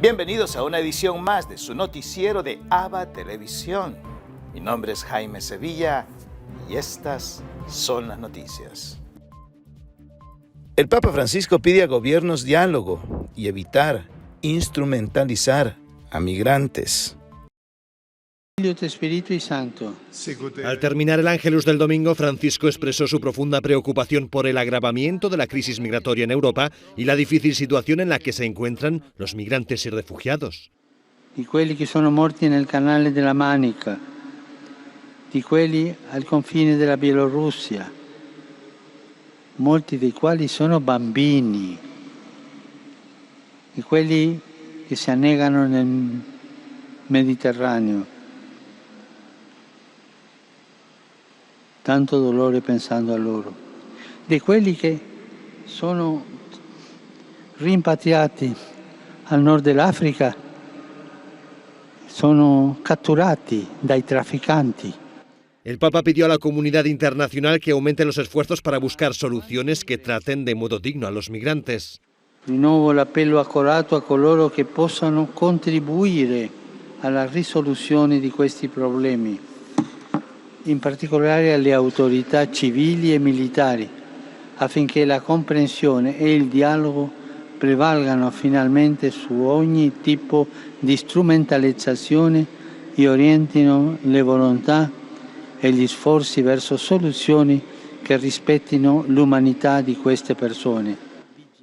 Bienvenidos a una edición más de su noticiero de ABA Televisión. Mi nombre es Jaime Sevilla y estas son las noticias. El Papa Francisco pide a gobiernos diálogo y evitar instrumentalizar a migrantes. Al terminar el Ángelus del domingo, Francisco expresó su profunda preocupación por el agravamiento de la crisis migratoria en Europa y la difícil situación en la que se encuentran los migrantes y refugiados. Di quelli che sono morti nel canale della Manica, di quelli al confine della Bielorussia, molti dei quali sono bambini, di quelli che si annegano nel Mediterraneo. Tanto dolore pensando a loro, di quelli che sono rimpatriati al nord dell'Africa, sono catturati dai trafficanti. El Papa pidió a la comunidad internacional que aumente los esfuerzos para buscar soluciones que traten de modo digno a los migrantes. Rinnovo l'appello accorato a coloro che possano contribuire alla risoluzione di questi problemi, in particolare alle autorità civili e militari, affinché la comprensione e il dialogo prevalgano finalmente su ogni tipo di strumentalizzazione e orientino le volontà e gli sforzi verso soluzioni che rispettino l'umanità di queste persone.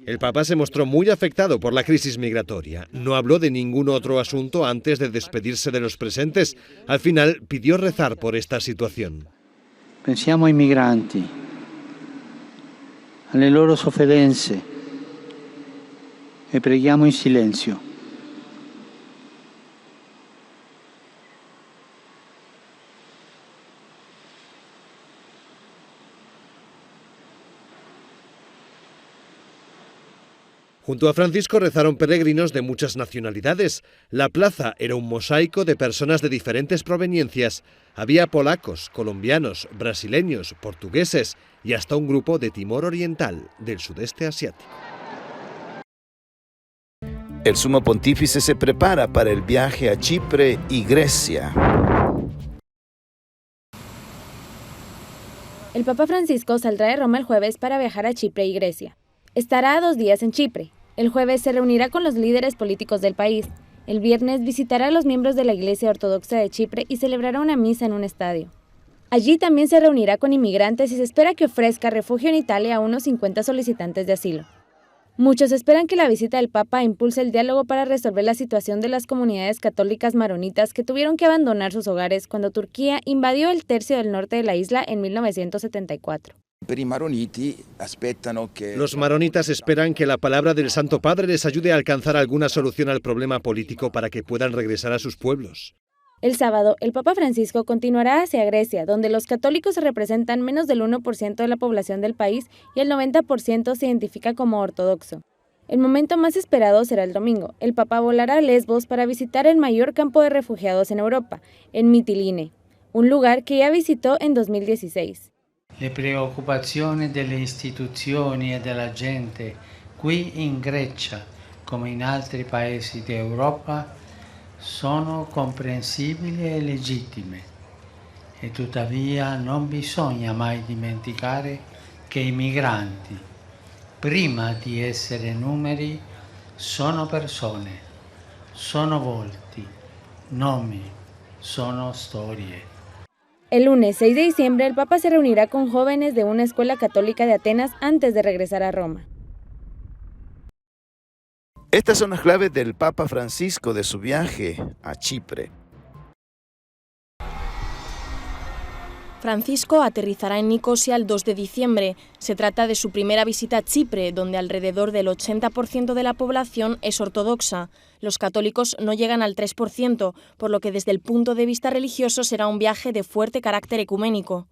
El Papa se mostró muy afectado por la crisis migratoria. No habló de ningún otro asunto antes de despedirse de los presentes. Al final pidió rezar por esta situación. Pensiamo ai migranti, alle loro sofferenze e preghiamo in silenzio. Junto a Francisco rezaron peregrinos de muchas nacionalidades. La plaza era un mosaico de personas de diferentes proveniencias. Había polacos, colombianos, brasileños, portugueses y hasta un grupo de Timor Oriental, del sudeste asiático. El sumo pontífice se prepara para el viaje a Chipre y Grecia. El Papa Francisco saldrá de Roma el jueves para viajar a Chipre y Grecia. Estará 2 días en Chipre. El jueves se reunirá con los líderes políticos del país. El viernes visitará a los miembros de la Iglesia Ortodoxa de Chipre y celebrará una misa en un estadio. Allí también se reunirá con inmigrantes y se espera que ofrezca refugio en Italia a unos 50 solicitantes de asilo. Muchos esperan que la visita del Papa impulse el diálogo para resolver la situación de las comunidades católicas maronitas que tuvieron que abandonar sus hogares cuando Turquía invadió el tercio del norte de la isla en 1974. Los maronitas esperan que la palabra del Santo Padre les ayude a alcanzar alguna solución al problema político para que puedan regresar a sus pueblos. El sábado, el Papa Francisco continuará hacia Grecia, donde los católicos representan menos del 1% de la población del país y el 90% se identifica como ortodoxo. El momento más esperado será el domingo. El Papa volará a Lesbos para visitar el mayor campo de refugiados en Europa, en Mytilene, un lugar que ya visitó en 2016. Le preoccupazioni delle istituzioni e della gente qui in Grecia, come in altri paesi d'Europa, sono comprensibili e legittime. E tuttavia non bisogna mai dimenticare che i migranti, prima di essere numeri, sono persone, sono volti, nomi, sono storie. El lunes 6 de diciembre, el Papa se reunirá con jóvenes de una escuela católica de Atenas antes de regresar a Roma. Estas son las claves del Papa Francisco de su viaje a Chipre. Francisco aterrizará en Nicosia el 2 de diciembre. Se trata de su primera visita a Chipre, donde alrededor del 80% de la población es ortodoxa. Los católicos no llegan al 3%, por lo que desde el punto de vista religioso será un viaje de fuerte carácter ecuménico.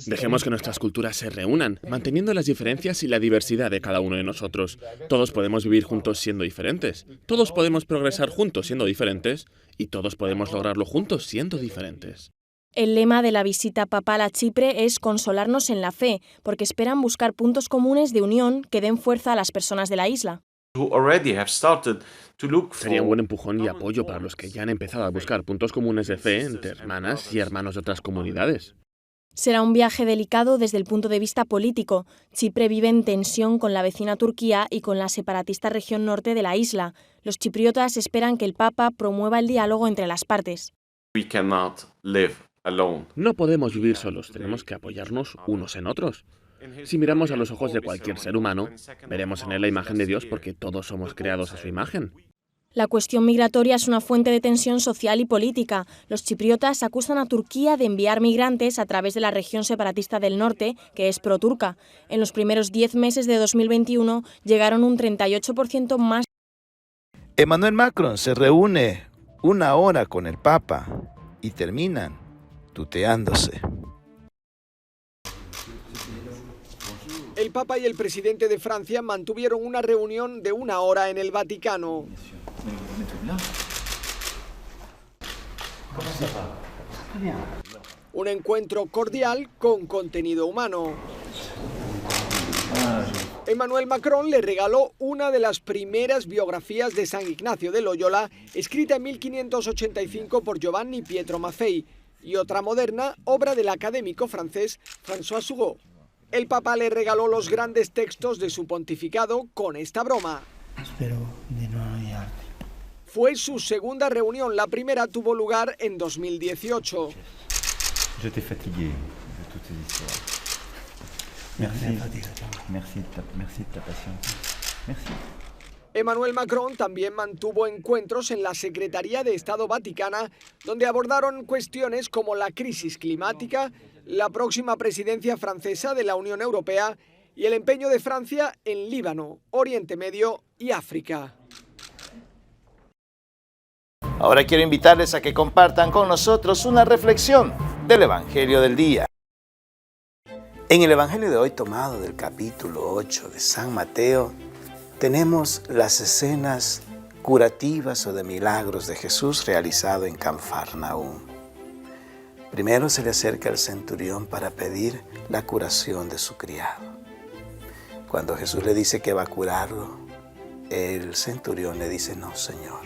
Dejemos que nuestras culturas se reúnan, manteniendo las diferencias y la diversidad de cada uno de nosotros. Todos podemos vivir juntos siendo diferentes. Todos podemos progresar juntos siendo diferentes. Y todos podemos lograrlo juntos siendo diferentes. El lema de la visita papal a Chipre es consolarnos en la fe, porque esperan buscar puntos comunes de unión que den fuerza a las personas de la isla. Sería un buen empujón y apoyo para los que ya han empezado a buscar puntos comunes de fe entre hermanas y hermanos de otras comunidades. Será un viaje delicado desde el punto de vista político. Chipre vive en tensión con la vecina Turquía y con la separatista región norte de la isla. Los chipriotas esperan que el Papa promueva el diálogo entre las partes. No podemos vivir solos, tenemos que apoyarnos unos en otros. Si miramos a los ojos de cualquier ser humano, veremos en él la imagen de Dios porque todos somos creados a su imagen. La cuestión migratoria es una fuente de tensión social y política. Los chipriotas acusan a Turquía de enviar migrantes a través de la región separatista del norte, que es pro-turca. En los primeros 10 meses de 2021 llegaron un 38% más. Emmanuel Macron se reúne 1 hora con el Papa y terminan tuteándose. El Papa y el presidente de Francia mantuvieron una reunión de 1 hora en el Vaticano. Un encuentro cordial con contenido humano. Emmanuel Macron le regaló una de las primeras biografías de San Ignacio de Loyola, escrita en 1585 por Giovanni Pietro Maffei, y otra moderna, obra del académico francés François Hugo. El Papa le regaló los grandes textos de su pontificado con esta broma. Espero de no odiarte. Fue su segunda reunión, la primera tuvo lugar en 2018. Je t'ai fatigué de toutes ces histoires. Merci de ta paciencia. Merci. Emmanuel Macron también mantuvo encuentros en la Secretaría de Estado Vaticana, donde abordaron cuestiones como la crisis climática, la próxima presidencia francesa de la Unión Europea y el empeño de Francia en Líbano, Oriente Medio y África. Ahora quiero invitarles a que compartan con nosotros una reflexión del Evangelio del día. En el Evangelio de hoy, tomado del capítulo 8 de San Mateo, tenemos las escenas curativas o de milagros de Jesús realizado en Cafarnaúm. Primero se le acerca al centurión para pedir la curación de su criado. Cuando Jesús le dice que va a curarlo, el centurión le dice: no, Señor,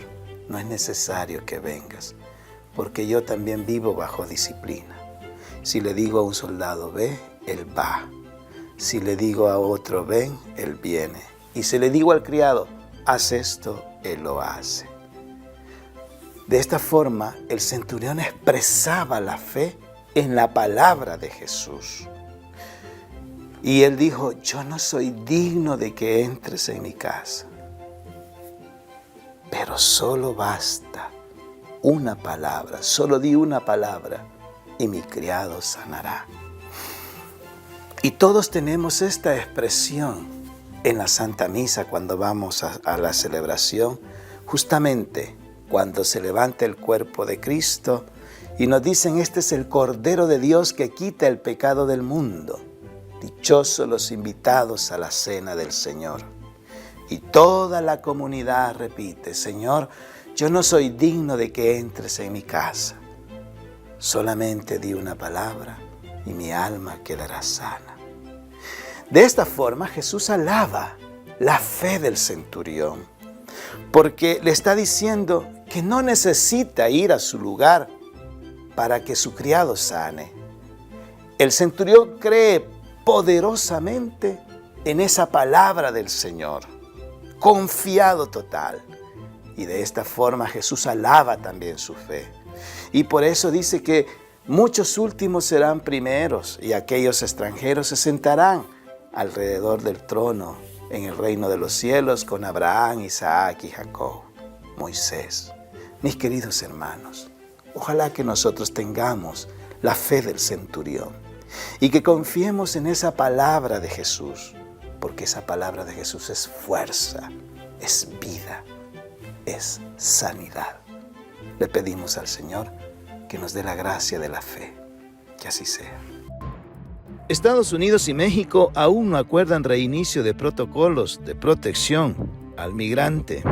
no es necesario que vengas, porque yo también vivo bajo disciplina. Si le digo a un soldado, ve, él va. Si le digo a otro, ven, él viene. Y si le digo al criado, haz esto, él lo hace. De esta forma, el centurión expresaba la fe en la palabra de Jesús. Y él dijo: yo no soy digno de que entres en mi casa, pero solo basta una palabra, solo di una palabra y mi criado sanará. Y todos tenemos esta expresión en la Santa Misa cuando vamos a la celebración, justamente cuando se levanta el cuerpo de Cristo y nos dicen: este es el Cordero de Dios que quita el pecado del mundo. Dichosos los invitados a la cena del Señor. Y toda la comunidad repite: Señor, yo no soy digno de que entres en mi casa. Solamente di una palabra y mi alma quedará sana. De esta forma Jesús alaba la fe del centurión, porque le está diciendo que no necesita ir a su lugar para que su criado sane. El centurión cree poderosamente en esa palabra del Señor, confiado total. Y de esta forma Jesús alaba también su fe. Y por eso dice que muchos últimos serán primeros y aquellos extranjeros se sentarán alrededor del trono en el reino de los cielos con Abraham, Isaac y Jacob. Moisés. Mis queridos hermanos, ojalá que nosotros tengamos la fe del centurión y que confiemos en esa palabra de Jesús, porque esa palabra de Jesús es fuerza, es vida, es sanidad. Le pedimos al Señor que nos dé la gracia de la fe. Que así sea. Estados Unidos y México aún no acuerdan reinicio de protocolos de protección al migrante.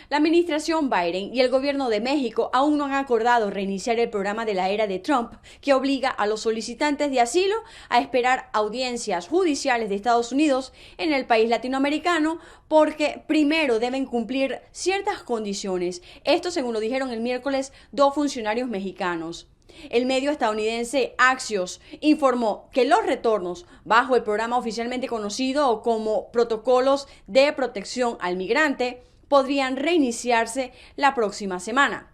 La administración Biden y el gobierno de México aún no han acordado reiniciar el programa de la era de Trump, que obliga a los solicitantes de asilo a esperar audiencias judiciales de Estados Unidos en el país latinoamericano, porque primero deben cumplir ciertas condiciones. Esto según lo dijeron el miércoles 2 funcionarios mexicanos. El medio estadounidense Axios informó que los retornos bajo el programa oficialmente conocido como Protocolos de Protección al Migrante podrían reiniciarse la próxima semana.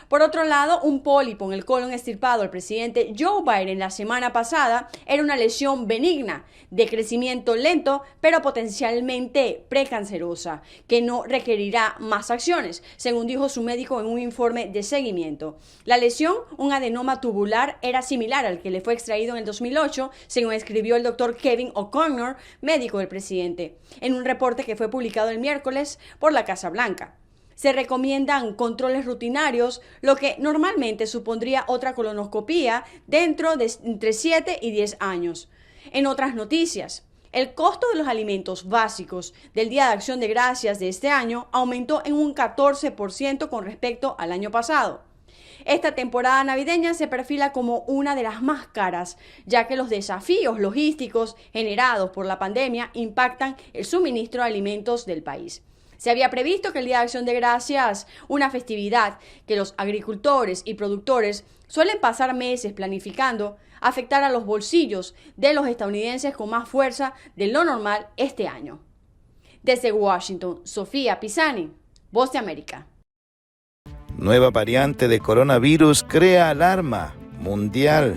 Por otro lado, un pólipo en el colon extirpado al presidente Joe Biden la semana pasada era una lesión benigna, de crecimiento lento, pero potencialmente precancerosa, que no requerirá más acciones, según dijo su médico en un informe de seguimiento. La lesión, un adenoma tubular, era similar al que le fue extraído en el 2008, según escribió el doctor Kevin O'Connor, médico del presidente, en un reporte que fue publicado el miércoles por la Casa Blanca. Se recomiendan controles rutinarios, lo que normalmente supondría otra colonoscopía dentro de entre 7 y 10 años. En otras noticias, el costo de los alimentos básicos del Día de Acción de Gracias de este año aumentó en un 14% con respecto al año pasado. Esta temporada navideña se perfila como una de las más caras, ya que los desafíos logísticos generados por la pandemia impactan el suministro de alimentos del país. Se había previsto que el Día de Acción de Gracias, una festividad que los agricultores y productores suelen pasar meses planificando, afectara los bolsillos de los estadounidenses con más fuerza de lo normal este año. Desde Washington, Sofía Pisani, Voz de América. Nueva variante de coronavirus crea alarma mundial.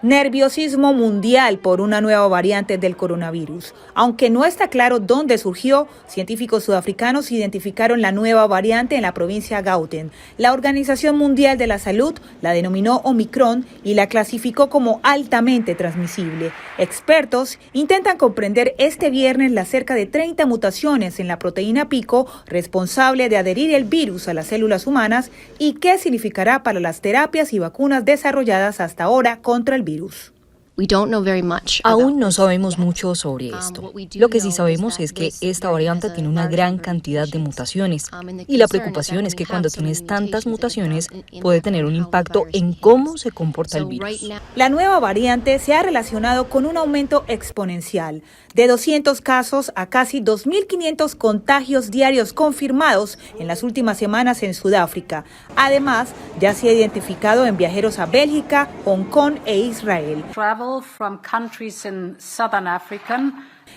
Nerviosismo mundial por una nueva variante del coronavirus. Aunque no está claro dónde surgió, científicos sudafricanos identificaron la nueva variante en la provincia Gauteng. La Organización Mundial de la Salud la denominó Omicron y la clasificó como altamente transmisible. Expertos intentan comprender este viernes las cerca de 30 mutaciones en la proteína pico responsable de adherir el virus a las células humanas y qué significará para las terapias y vacunas desarrolladas hasta ahora contra el virus. Aún no sabemos mucho sobre esto. Lo que sí sabemos es que esta variante tiene una gran cantidad de mutaciones y la preocupación es que cuando tienes tantas mutaciones puede tener un impacto en cómo se comporta el virus. La nueva variante se ha relacionado con un aumento exponencial de 200 casos a casi 2.500 contagios diarios confirmados en las últimas semanas en Sudáfrica. Además, ya se ha identificado en viajeros a Bélgica, Hong Kong e Israel.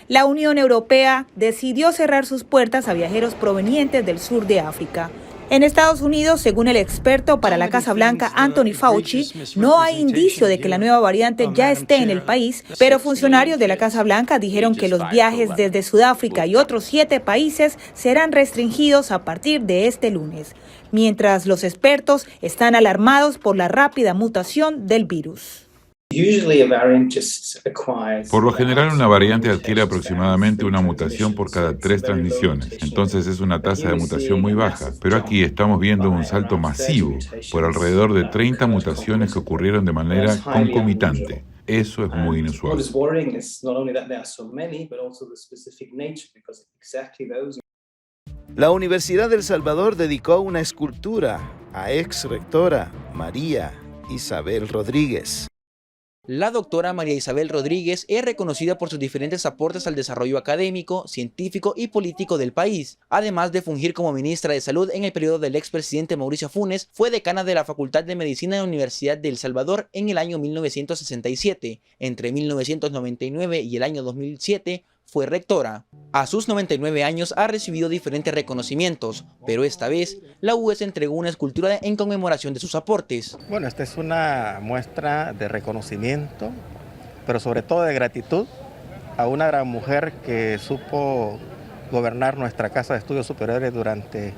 La Unión Europea decidió cerrar sus puertas a viajeros provenientes del sur de África. En Estados Unidos, según el experto para la Casa Blanca Anthony Fauci, no hay indicio de que la nueva variante ya esté en el país, pero funcionarios de la Casa Blanca dijeron que los viajes desde Sudáfrica y otros 7 países serán restringidos a partir de este lunes, mientras los expertos están alarmados por la rápida mutación del virus. Por lo general, una variante adquiere aproximadamente una mutación por cada 3 transmisiones. Entonces es una tasa de mutación muy baja. Pero aquí estamos viendo un salto masivo por alrededor de 30 mutaciones que ocurrieron de manera concomitante. Eso es muy inusual. La Universidad de El Salvador dedicó una escultura a ex rectora María Isabel Rodríguez. La doctora María Isabel Rodríguez es reconocida por sus diferentes aportes al desarrollo académico, científico y político del país. Además de fungir como ministra de Salud en el periodo del expresidente Mauricio Funes, fue decana de la Facultad de Medicina de la Universidad de El Salvador en el año 1967. Entre 1999 y el año 2007 fue rectora. A sus 99 años ha recibido diferentes reconocimientos, pero esta vez la UES entregó una escultura en conmemoración de sus aportes. Bueno, esta es una muestra de reconocimiento, pero sobre todo de gratitud a una gran mujer que supo gobernar nuestra Casa de Estudios Superiores durante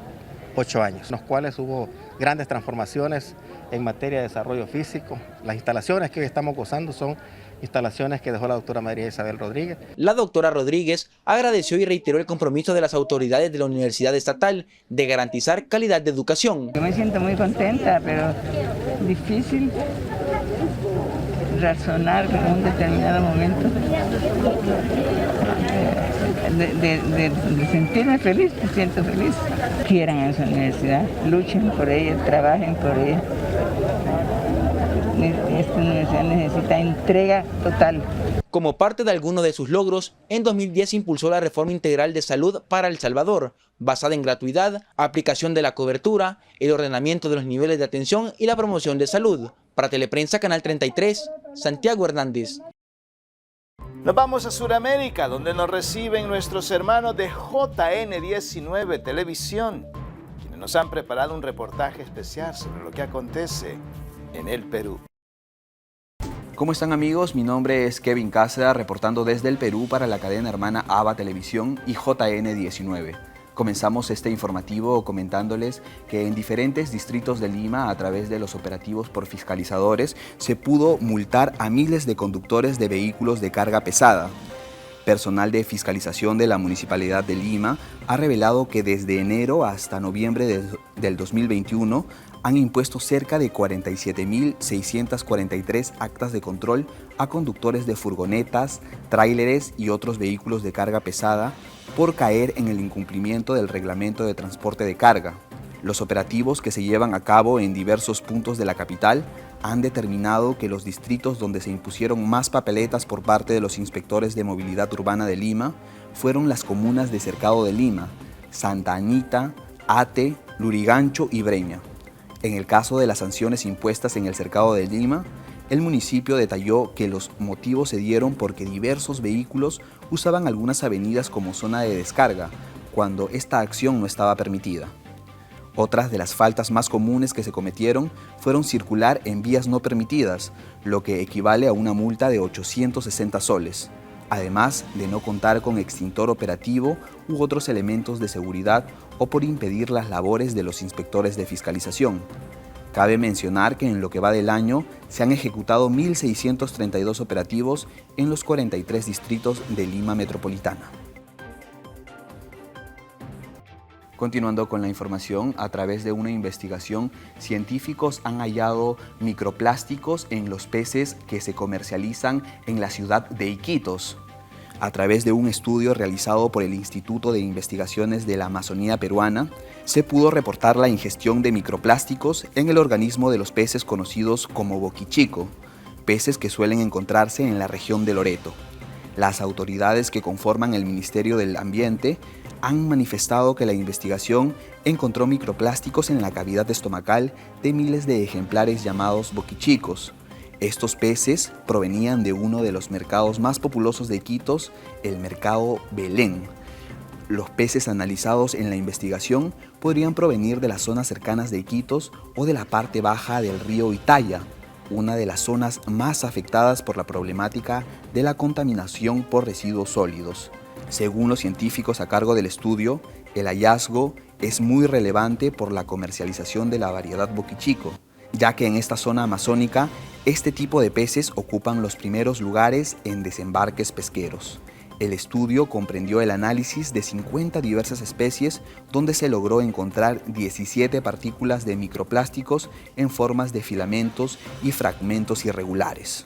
8 años, en los cuales hubo grandes transformaciones en materia de desarrollo físico. Las instalaciones que hoy estamos gozando son instalaciones que dejó la doctora María Isabel Rodríguez. La doctora Rodríguez agradeció y reiteró el compromiso de las autoridades de la Universidad Estatal de garantizar calidad de educación. Yo me siento muy contenta, pero difícil razonar en un determinado momento de sentirme feliz, me siento feliz. Quieran a esa universidad, luchen por ella, trabajen por ella. Esta universidad necesita entrega total. Como parte de alguno de sus logros, en 2010 impulsó la reforma integral de salud para El Salvador, basada en gratuidad, aplicación de la cobertura, el ordenamiento de los niveles de atención y la promoción de salud. Para Teleprensa, Canal 33, Santiago Hernández. Nos vamos a Sudamérica, donde nos reciben nuestros hermanos de JN19 Televisión, quienes nos han preparado un reportaje especial sobre lo que acontece en el Perú. ¿Cómo están, amigos? Mi nombre es Kevin Cáceres, reportando desde el Perú para la cadena hermana ABA Televisión y JN19. Comenzamos este informativo comentándoles que en diferentes distritos de Lima, a través de los operativos por fiscalizadores, se pudo multar a miles de conductores de vehículos de carga pesada. Personal de fiscalización de la Municipalidad de Lima ha revelado que desde enero hasta noviembre del 2021 han impuesto cerca de 47.643 actas de control a conductores de furgonetas, tráileres y otros vehículos de carga pesada por caer en el incumplimiento del reglamento de transporte de carga. Los operativos que se llevan a cabo en diversos puntos de la capital han determinado que los distritos donde se impusieron más papeletas por parte de los inspectores de movilidad urbana de Lima fueron las comunas de Cercado de Lima, Santa Anita, Ate, Lurigancho y Breña. En el caso de las sanciones impuestas en el Cercado de Lima, el municipio detalló que los motivos se dieron porque diversos vehículos usaban algunas avenidas como zona de descarga, cuando esta acción no estaba permitida. Otras de las faltas más comunes que se cometieron fueron circular en vías no permitidas, lo que equivale a una multa de 860 soles, además de no contar con extintor operativo u otros elementos de seguridad o por impedir las labores de los inspectores de fiscalización. Cabe mencionar que en lo que va del año se han ejecutado 1.632 operativos en los 43 distritos de Lima Metropolitana. Continuando con la información, a través de una investigación, científicos han hallado microplásticos en los peces que se comercializan en la ciudad de Iquitos. A través de un estudio realizado por el Instituto de Investigaciones de la Amazonía Peruana, se pudo reportar la ingestión de microplásticos en el organismo de los peces conocidos como boquichico, peces que suelen encontrarse en la región de Loreto. Las autoridades que conforman el Ministerio del Ambiente han manifestado que la investigación encontró microplásticos en la cavidad estomacal de miles de ejemplares llamados boquichicos. Estos peces provenían de uno de los mercados más populosos de Iquitos, el mercado Belén. Los peces analizados en la investigación podrían provenir de las zonas cercanas de Iquitos o de la parte baja del río Itaya, una de las zonas más afectadas por la problemática de la contaminación por residuos sólidos. Según los científicos a cargo del estudio, el hallazgo es muy relevante por la comercialización de la variedad boquichico, ya que en esta zona amazónica este tipo de peces ocupan los primeros lugares en desembarques pesqueros. El estudio comprendió el análisis de 50 diversas especies, donde se logró encontrar 17 partículas de microplásticos en formas de filamentos y fragmentos irregulares.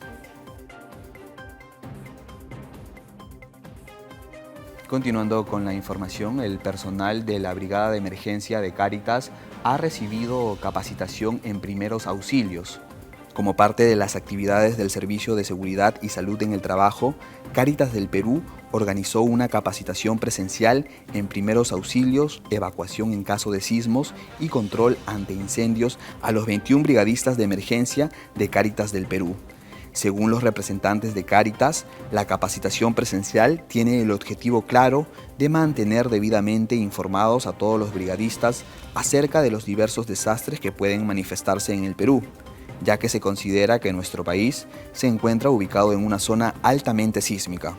Continuando con la información, el personal de la Brigada de Emergencia de Cáritas ha recibido capacitación en primeros auxilios. Como parte de las actividades del Servicio de Seguridad y Salud en el Trabajo, Cáritas del Perú organizó una capacitación presencial en primeros auxilios, evacuación en caso de sismos y control ante incendios a los 21 brigadistas de emergencia de Cáritas del Perú. Según los representantes de Cáritas, la capacitación presencial tiene el objetivo claro de mantener debidamente informados a todos los brigadistas acerca de los diversos desastres que pueden manifestarse en el Perú, ya que se considera que nuestro país se encuentra ubicado en una zona altamente sísmica.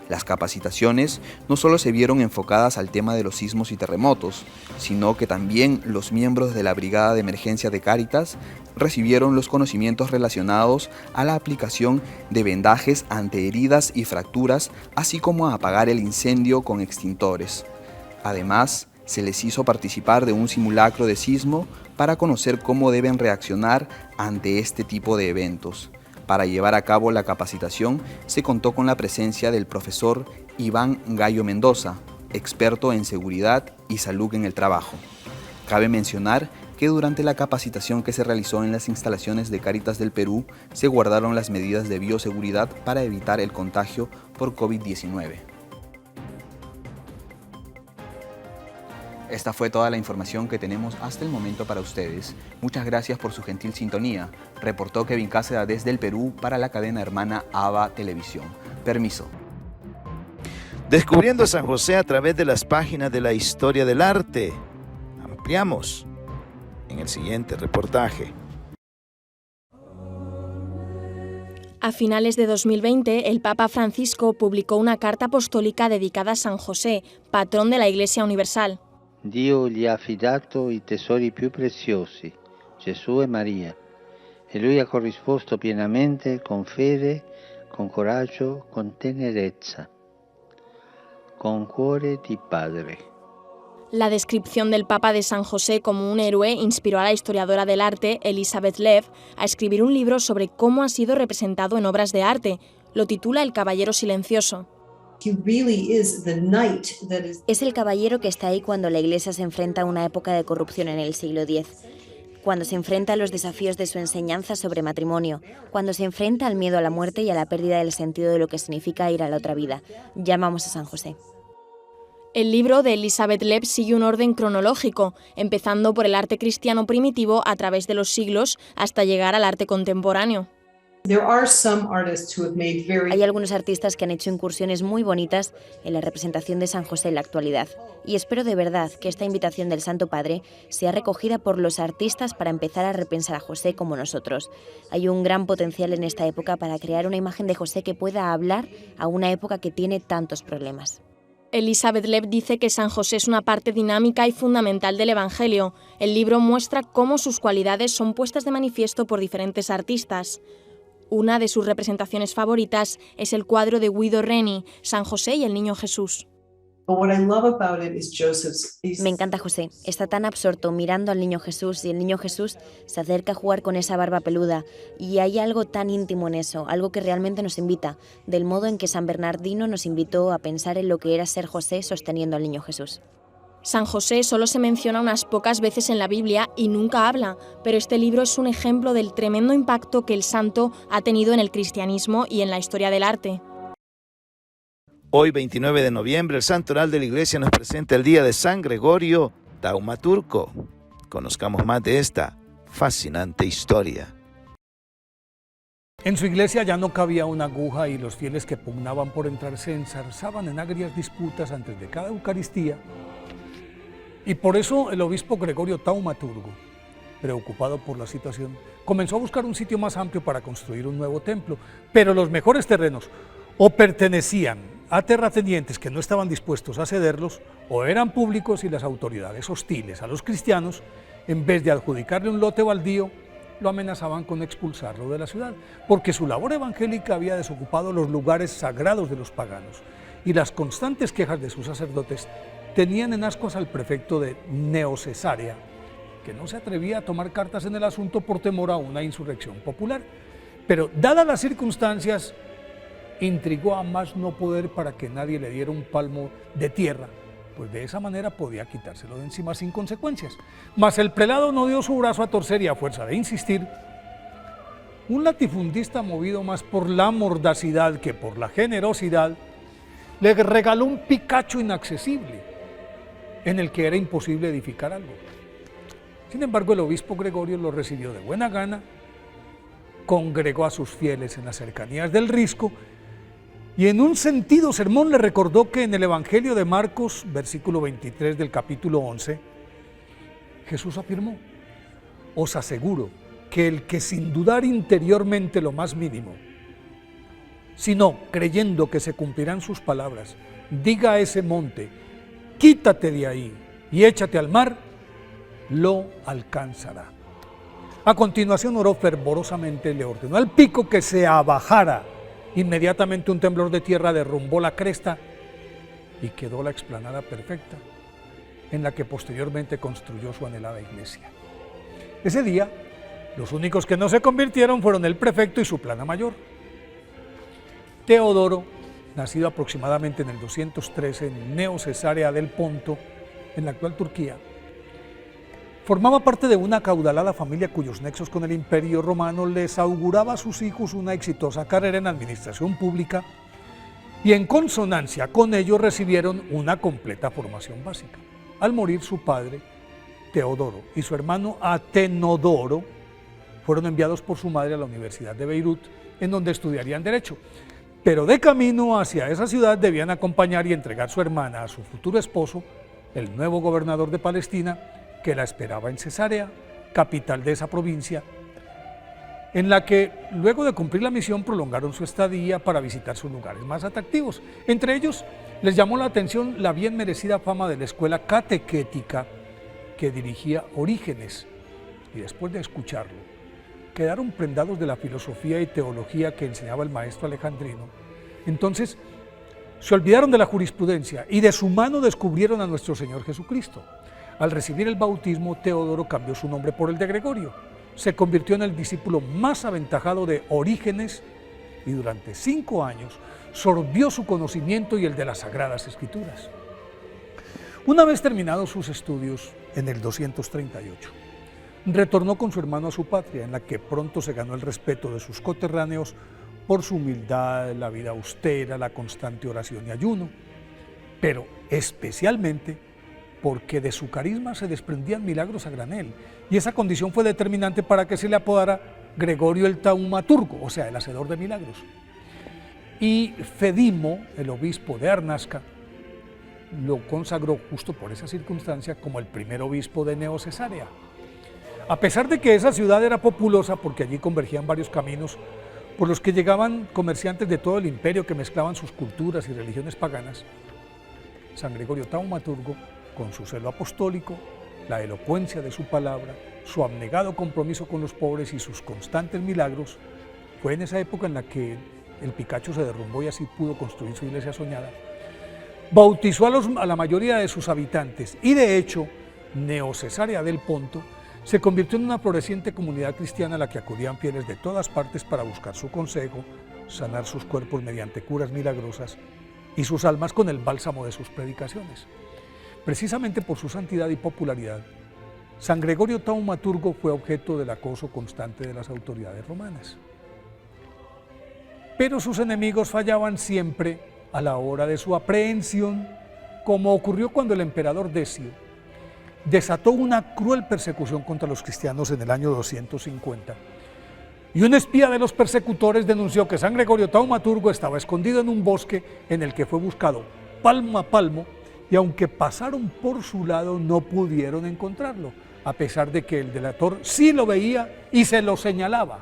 Las capacitaciones no solo se vieron enfocadas al tema de los sismos y terremotos, sino que también los miembros de la Brigada de Emergencia de Cáritas recibieron los conocimientos relacionados a la aplicación de vendajes ante heridas y fracturas, así como a apagar el incendio con extintores. Además, se les hizo participar de un simulacro de sismo para conocer cómo deben reaccionar ante este tipo de eventos. Para llevar a cabo la capacitación se contó con la presencia del profesor Iván Gallo Mendoza, experto en seguridad y salud en el trabajo. Cabe mencionar que durante la capacitación que se realizó en las instalaciones de Cáritas del Perú, se guardaron las medidas de bioseguridad para evitar el contagio por COVID-19. Esta fue toda la información que tenemos hasta el momento para ustedes. Muchas gracias por su gentil sintonía. Reportó Kevin Cáceda desde el Perú para la cadena hermana AVA Televisión. Permiso. Descubriendo San José a través de las páginas de la historia del arte. Ampliamos en el siguiente reportaje. A finales de 2020, el Papa Francisco publicó una carta apostólica dedicada a San José, patrón de la Iglesia Universal. Dio gli ha affidato i tesori più preziosi, Gesù e Maria, e lui ha corrisposto pienamente con fede, con coraggio, con tenerezza, con cuore di padre. La descripción del Papa de San José como un héroe inspiró a la historiadora del arte, Elizabeth Lev, a escribir un libro sobre cómo ha sido representado en obras de arte. Lo titula El Caballero Silencioso. Es el caballero que está ahí cuando la Iglesia se enfrenta a una época de corrupción en el siglo X, cuando se enfrenta a los desafíos de su enseñanza sobre matrimonio, cuando se enfrenta al miedo a la muerte y a la pérdida del sentido de lo que significa ir a la otra vida. Llamamos a San José. El libro de Elizabeth Lev sigue un orden cronológico, empezando por el arte cristiano primitivo a través de los siglos hasta llegar al arte contemporáneo. Hay algunos artistas que han hecho incursiones muy bonitas en la representación de San José en la actualidad, y espero de verdad que esta invitación del Santo Padre sea recogida por los artistas para empezar a repensar a José como nosotros. Hay un gran potencial en esta época para crear una imagen de José que pueda hablar a una época que tiene tantos problemas. Elizabeth Lev dice que San José es una parte dinámica y fundamental del Evangelio. El libro muestra cómo sus cualidades son puestas de manifiesto por diferentes artistas. Una de sus representaciones favoritas es el cuadro de Guido Reni, San José y el Niño Jesús. Me encanta José, está tan absorto mirando al Niño Jesús y el Niño Jesús se acerca a jugar con esa barba peluda y hay algo tan íntimo en eso, algo que realmente nos invita, del modo en que San Bernardino nos invitó a pensar en lo que era ser José sosteniendo al Niño Jesús. San José solo se menciona unas pocas veces en la Biblia y nunca habla, pero este libro es un ejemplo del tremendo impacto que el santo ha tenido en el cristianismo y en la historia del arte. Hoy, 29 de noviembre, el Santoral de la Iglesia nos presenta el día de San Gregorio Taumaturgo. Conozcamos más de esta fascinante historia. En su iglesia ya no cabía una aguja y los fieles que pugnaban por entrar se enzarzaban en agrias disputas antes de cada Eucaristía. Y por eso el obispo Gregorio Taumaturgo, preocupado por la situación, comenzó a buscar un sitio más amplio para construir un nuevo templo, pero los mejores terrenos o pertenecían a terratenientes que no estaban dispuestos a cederlos, o eran públicos y las autoridades hostiles a los cristianos, en vez de adjudicarle un lote baldío, lo amenazaban con expulsarlo de la ciudad, porque su labor evangélica había desocupado los lugares sagrados de los paganos, y las constantes quejas de sus sacerdotes tenían en ascuas al prefecto de Neocesarea, que no se atrevía a tomar cartas en el asunto por temor a una insurrección popular. Pero, dadas las circunstancias, intrigó a más no poder para que nadie le diera un palmo de tierra, pues de esa manera podía quitárselo de encima sin consecuencias. Mas el prelado no dio su brazo a torcer y a fuerza de insistir, un latifundista movido más por la mordacidad que por la generosidad, le regaló un Picacho inaccesible, en el que era imposible edificar algo. Sin embargo, el obispo Gregorio lo recibió de buena gana, congregó a sus fieles en las cercanías del Risco y en un sentido sermón le recordó que en el Evangelio de Marcos, versículo 23 del capítulo 11, Jesús afirmó: os aseguro que el que sin dudar interiormente lo más mínimo, sino creyendo que se cumplirán sus palabras, diga a ese monte, quítate de ahí y échate al mar, lo alcanzará. A continuación oró fervorosamente, le ordenó al pico que se abajara. Inmediatamente un temblor de tierra derrumbó la cresta y quedó la explanada perfecta, en la que posteriormente construyó su anhelada iglesia. Ese día, Los únicos que no se convirtieron fueron el prefecto y su plana mayor. Teodoro, nacido aproximadamente en el 213 en Neo Cesarea del Ponto, en la actual Turquía, formaba parte de una acaudalada familia cuyos nexos con el Imperio Romano les auguraba a sus hijos una exitosa carrera en administración pública y en consonancia con ello recibieron una completa formación básica. Al morir su padre, Teodoro, y su hermano Atenodoro fueron enviados por su madre a la Universidad de Beirut, en donde estudiarían Derecho. Pero de camino hacia esa ciudad debían acompañar y entregar su hermana a su futuro esposo, el nuevo gobernador de Palestina, que la esperaba en Cesarea, capital de esa provincia, en la que luego de cumplir la misión prolongaron su estadía para visitar sus lugares más atractivos. Entre ellos les llamó la atención la bien merecida fama de la escuela catequética que dirigía Orígenes, y después de escucharlo quedaron prendados de la filosofía y teología que enseñaba el maestro alejandrino. Entonces se olvidaron de la jurisprudencia y de su mano descubrieron a nuestro Señor Jesucristo. Al recibir el bautismo, Teodoro cambió su nombre por el de Gregorio, se convirtió en el discípulo más aventajado de Orígenes y durante 5 años sorbió su conocimiento y el de las Sagradas Escrituras. Una vez terminados sus estudios, en el 238, retornó con su hermano a su patria, en la que pronto se ganó el respeto de sus coterráneos por su humildad, la vida austera, la constante oración y ayuno, pero especialmente porque de su carisma se desprendían milagros a granel, y esa condición fue determinante para que se le apodara Gregorio el Taumaturgo, o sea, el hacedor de milagros. Y Fedimo, el obispo de Arnasca, lo consagró justo por esa circunstancia como el primer obispo de Neo Cesarea. A pesar de que esa ciudad era populosa, porque allí convergían varios caminos por los que llegaban comerciantes de todo el imperio que mezclaban sus culturas y religiones paganas, San Gregorio Taumaturgo, con su celo apostólico, la elocuencia de su palabra, su abnegado compromiso con los pobres y sus constantes milagros, fue en esa época en la que el Picacho se derrumbó y así pudo construir su iglesia soñada, bautizó a la mayoría de sus habitantes y de hecho, Neo Cesarea del Ponto se convirtió en una floreciente comunidad cristiana a la que acudían fieles de todas partes para buscar su consejo, sanar sus cuerpos mediante curas milagrosas y sus almas con el bálsamo de sus predicaciones. Precisamente por su santidad y popularidad, San Gregorio Taumaturgo fue objeto del acoso constante de las autoridades romanas. Pero sus enemigos fallaban siempre a la hora de su aprehensión, como ocurrió cuando el emperador Decio desató una cruel persecución contra los cristianos en el año 250. Y un espía de los persecutores denunció que San Gregorio Taumaturgo estaba escondido en un bosque en el que fue buscado palmo a palmo, y aunque pasaron por su lado no pudieron encontrarlo, a pesar de que el delator sí lo veía y se lo señalaba.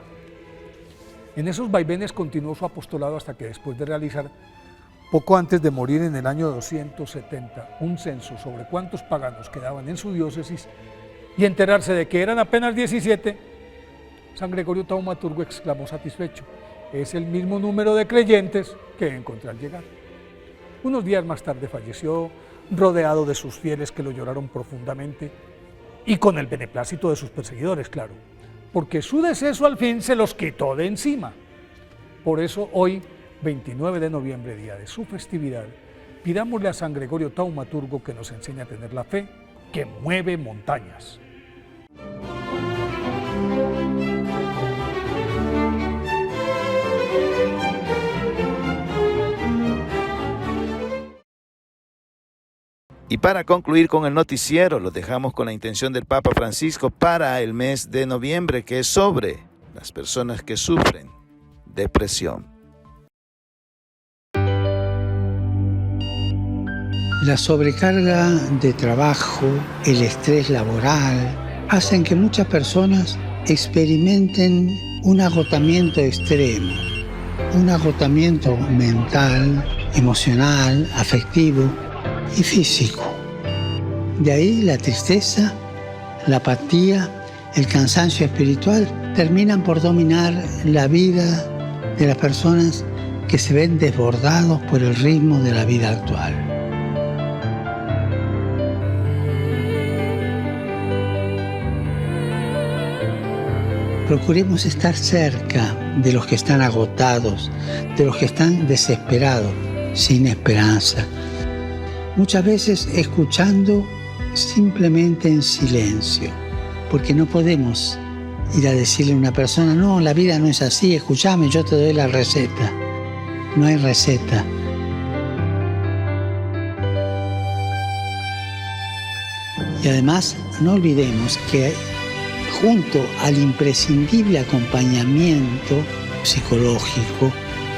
En esos vaivenes continuó su apostolado hasta que después de realizar, poco antes de morir en el año 270, un censo sobre cuántos paganos quedaban en su diócesis y enterarse de que eran apenas 17, San Gregorio Taumaturgo exclamó satisfecho: es el mismo número de creyentes que encontré al llegar. Unos días más tarde falleció, rodeado de sus fieles que lo lloraron profundamente y con el beneplácito de sus perseguidores, claro, porque su deceso al fin se los quitó de encima. Por eso hoy, 29 de noviembre, día de su festividad, pidámosle a San Gregorio Taumaturgo que nos enseñe a tener la fe que mueve montañas. Y para concluir con el noticiero, lo dejamos con la intención del Papa Francisco para el mes de noviembre, que es sobre las personas que sufren depresión. La sobrecarga de trabajo, el estrés laboral, hacen que muchas personas experimenten un agotamiento extremo, un agotamiento mental, emocional, afectivo y físico. De ahí la tristeza, la apatía, el cansancio espiritual terminan por dominar la vida de las personas que se ven desbordados por el ritmo de la vida actual. Procuremos estar cerca de los que están agotados, de los que están desesperados, sin esperanza. Muchas veces escuchando simplemente en silencio, porque no podemos ir a decirle a una persona, no, la vida no es así, escúchame, yo te doy la receta. No hay receta. Y además, no olvidemos que junto al imprescindible acompañamiento psicológico,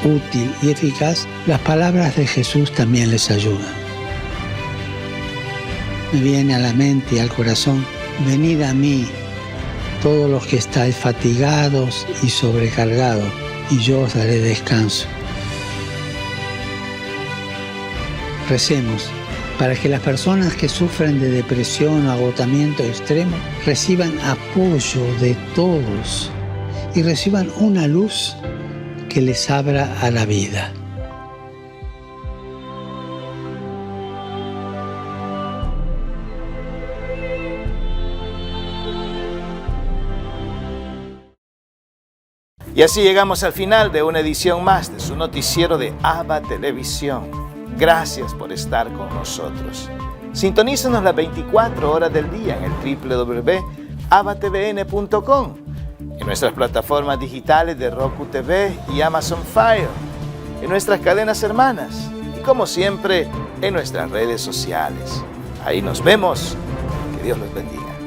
útil y eficaz, las palabras de Jesús también les ayudan. Me viene a la mente y al corazón, venid a mí, todos los que estáis fatigados y sobrecargados, y yo os daré descanso. Recemos para que las personas que sufren de depresión o agotamiento extremo reciban apoyo de todos y reciban una luz que les abra a la vida. Y así llegamos al final de una edición más de su noticiero de ABA Televisión. Gracias por estar con nosotros. Sintonícenos las 24 horas del día en el www.abatvn.com, en nuestras plataformas digitales de Roku TV y Amazon Fire, en nuestras cadenas hermanas y, como siempre, en nuestras redes sociales. Ahí nos vemos. Que Dios los bendiga.